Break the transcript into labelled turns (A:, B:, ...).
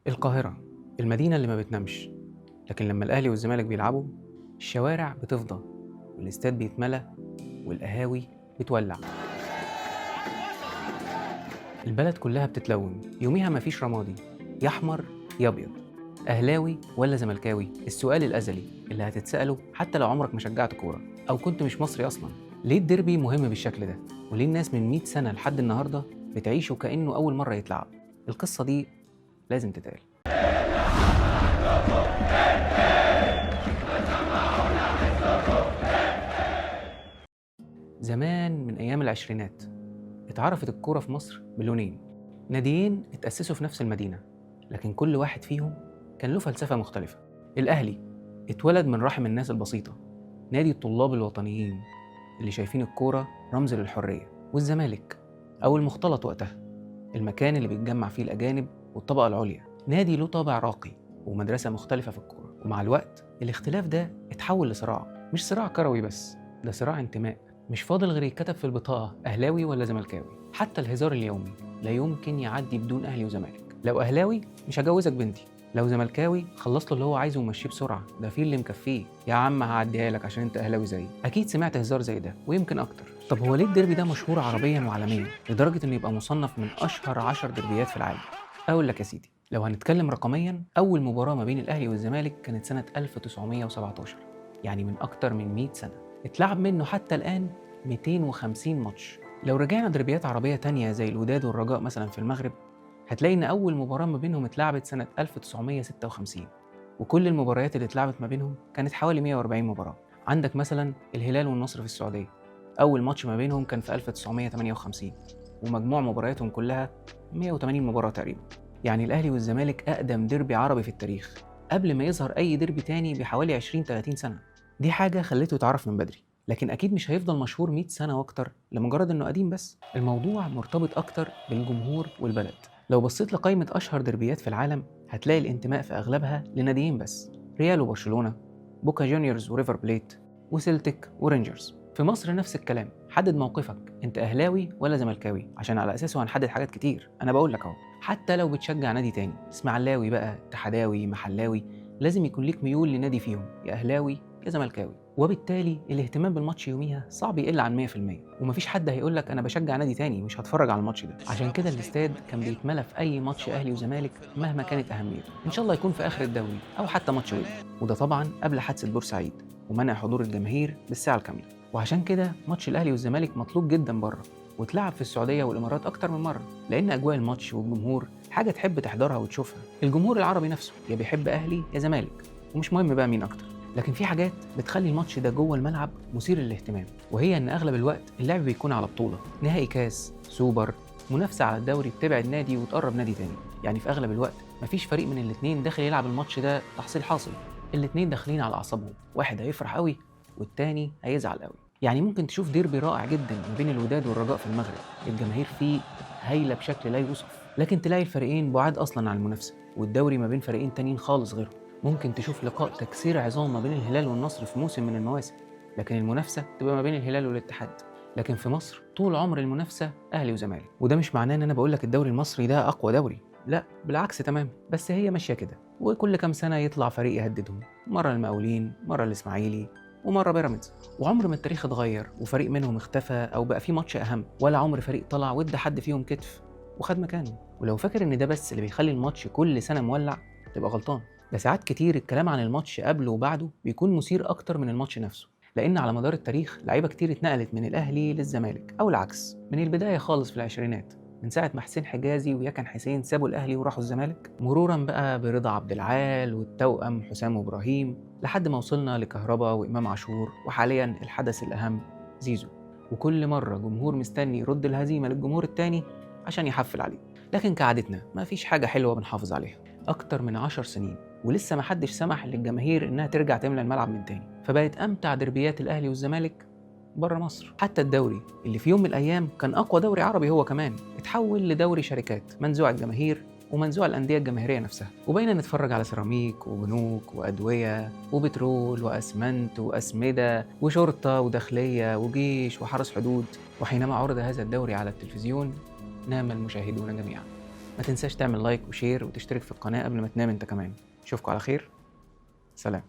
A: القاهرة، المدينة اللي ما بتنامش، لكن لما الأهلي والزمالك بيلعبوا الشوارع بتفضى والاستاد بيتملى والقهاوي بتولع. البلد كلها بتتلون، يوميها مفيش رمادي، يا أحمر يا أبيض، أهلاوي ولا زملكاوي، السؤال الأزلي اللي هتتسأله حتى لو عمرك ما شجعت كورة أو كنت مش مصري أصلا. ليه الديربي مهم بالشكل ده؟ وليه الناس من 100 سنة لحد النهاردة بتعيشه كأنه أول مرة يتلعب؟ القصة دي لازم تتقال. زمان من أيام العشرينات اتعرفت الكورة في مصر بلونين، ناديين اتأسسوا في نفس المدينة لكن كل واحد فيهم كان له فلسفة مختلفة. الأهلي اتولد من رحم الناس البسيطة، نادي الطلاب الوطنيين اللي شايفين الكورة رمز للحرية. والزمالك أو المختلط وقتها، المكان اللي بيتجمع فيه الأجانب والطبقة العليا، نادي له طابع راقي ومدرسة مختلفة في الكورة. ومع الوقت الاختلاف ده اتحول لصراع، مش صراع كروي بس، ده صراع انتماء. مش فاضل غير يتكتب في البطاقة أهلاوي ولا زملكاوي. حتى الهزار اليومي لا يمكن يعدي بدون أهلي وزمالك. لو أهلاوي مش هجوزك بنتي، لو زملكاوي خلص له اللي هو عايزه ومشيه بسرعة، ده في اللي مكفيه، يا عم هعديها لك عشان انت أهلاوي زيي. أكيد سمعت هزار زي ده ويمكن أكتر. طب هو ليه الديربي ده مشهور عربيا وعالميا لدرجة إنه يبقى مصنف من أشهر 10 ديربيات في العالم؟ أقول لك يا سيدي، لو هنتكلم رقميا، أول مباراة ما بين الأهلي والزمالك كانت سنة 1917، يعني من أكتر من 100 سنة. اتلعب منه حتى الآن 250 ماتش. لو رجعنا دربيات عربية تانية زي الوداد والرجاء مثلا في المغرب، هتلاقي إن أول مباراة ما بينهم اتلعبت سنة 1956، وكل المباريات اللي اتلعبت ما بينهم كانت حوالي 140 مباراة. عندك مثلا الهلال والنصر في السعودية، أول ماتش ما بينهم كان في 1958 ومجموع مبارياتهم كلها 180 مباراة تقريبا. يعني الأهلي والزمالك أقدم ديربي عربي في التاريخ قبل ما يظهر أي ديربي تاني بحوالي 20-30 سنة. دي حاجة خلته يتعرف من بدري، لكن أكيد مش هيفضل مشهور 100 سنة وأكتر لمجرد إنه قديم بس. الموضوع مرتبط أكتر بالجمهور والبلد. لو بصيت لقائمة أشهر ديربيات في العالم هتلاقي الانتماء في أغلبها لناديين بس، ريال وبرشلونة، بوكا جونيورز وريفر بليت، وسيلتيك ورينجرز. في مصر نفس الكلام. حدد موقفك، انت اهلاوي ولا زملكاوي، عشان على اساسه هنحدد حاجات كتير. انا بقول لك اهو، حتى لو بتشجع نادي تاني، اسماعيلاوي بقى، اتحداوي، محلاوي، لازم يكون ليك ميول لنادي فيهم، يا اهلاوي يا زملكاوي. وبالتالي الاهتمام بالماتش يوميها صعب يقل عن 100%، ومفيش حد هيقول لك انا بشجع نادي تاني مش هتفرج على الماتش ده. عشان كده الاستاد كان بيتملى في اي ماتش اهلي وزمالك مهما كانت اهميته، ان شاء الله يكون في اخر الدوري او حتى ماتش ودي. وده طبعا قبل حادثه بورسعيد ومنع حضور الجماهير بالساعه الكامله. وعشان كده ماتش الاهلي والزمالك مطلوب جدا بره، واتلعب في السعوديه والامارات اكتر من مره، لان اجواء الماتش والجمهور حاجه تحب تحضرها وتشوفها. الجمهور العربي نفسه يا بيحب اهلي يا زمالك، ومش مهم بقى مين اكتر. لكن في حاجات بتخلي الماتش ده جوه الملعب مثير للاهتمام، وهي ان اغلب الوقت اللعب بيكون على بطوله، نهائي كاس، سوبر، منافسه على الدوري بتبعد نادي وتقرب نادي تاني. يعني في اغلب الوقت مفيش فريق من الاثنين داخل يلعب الماتش ده تحصيل حاصل، الاثنين داخلين على اعصابهم، واحد هيفرح قوي والتاني هيزعل قوي. يعني ممكن تشوف ديربي رائع جدا ما بين الوداد والرجاء في المغرب، الجماهير فيه هايله بشكل لا يوصف، لكن تلاقي الفريقين بعاد اصلا عن المنافسه، والدوري ما بين فريقين تانيين خالص غيرهم. ممكن تشوف لقاء تكسير عظام ما بين الهلال والنصر في موسم من المواسم، لكن المنافسه تبقى ما بين الهلال والاتحاد. لكن في مصر طول عمر المنافسه اهلي وزمالك، وده مش معناه ان انا بقول لك الدوري المصري ده اقوى دوري، لا بالعكس تمام، بس هي ماشيه كده، وكل كام سنه يطلع فريق يهددهم، مره المقاولين، مره الاسماعيلي، ومره بيراميدز. وعمر ما التاريخ اتغير وفريق منهم اختفى او بقى فيه ماتش اهم، ولا عمر فريق طلع وادى حد فيهم كتف وخد مكانه. ولو فاكر ان ده بس اللي بيخلي الماتش كل سنه مولع تبقى غلطان. ده ساعات كتير الكلام عن الماتش قبله وبعده بيكون مثير اكتر من الماتش نفسه، لان على مدار التاريخ لعيبه كتير اتنقلت من الاهلي للزمالك او العكس من البدايه خالص في العشرينات، من ساعه ما حسين حجازي ويكن حسين سابوا الاهلي وراحوا الزمالك، مرورا بقى برضا عبد العال والتوأم حسام وابراهيم، لحد ما وصلنا لكهربا وامام عاشور، وحاليا الحدث الاهم زيزو. وكل مره جمهور مستني يرد الهزيمه للجمهور التاني عشان يحفل عليه. لكن كعادتنا مفيش حاجه حلوه بنحافظ عليها. اكتر من 10 سنين ولسه محدش سمح للجماهير انها ترجع تملى الملعب من تاني، فبقت امتع دربيات الاهلي والزمالك بره مصر. حتى الدوري اللي في يوم من الايام كان اقوى دوري عربي هو كمان اتحول لدوري شركات منزوع الجماهير ومنزوع الانديه الجماهيريه نفسها، وبقينا نتفرج على سيراميك وبنوك وادويه وبترول واسمنت واسمده وشرطه وداخليه وجيش وحرس حدود. وحينما عرض هذا الدوري على التلفزيون نام المشاهدون جميعا. ما تنساش تعمل لايك وشير وتشترك في القناة قبل ما تنام انت كمان. اشوفكم على خير. سلام.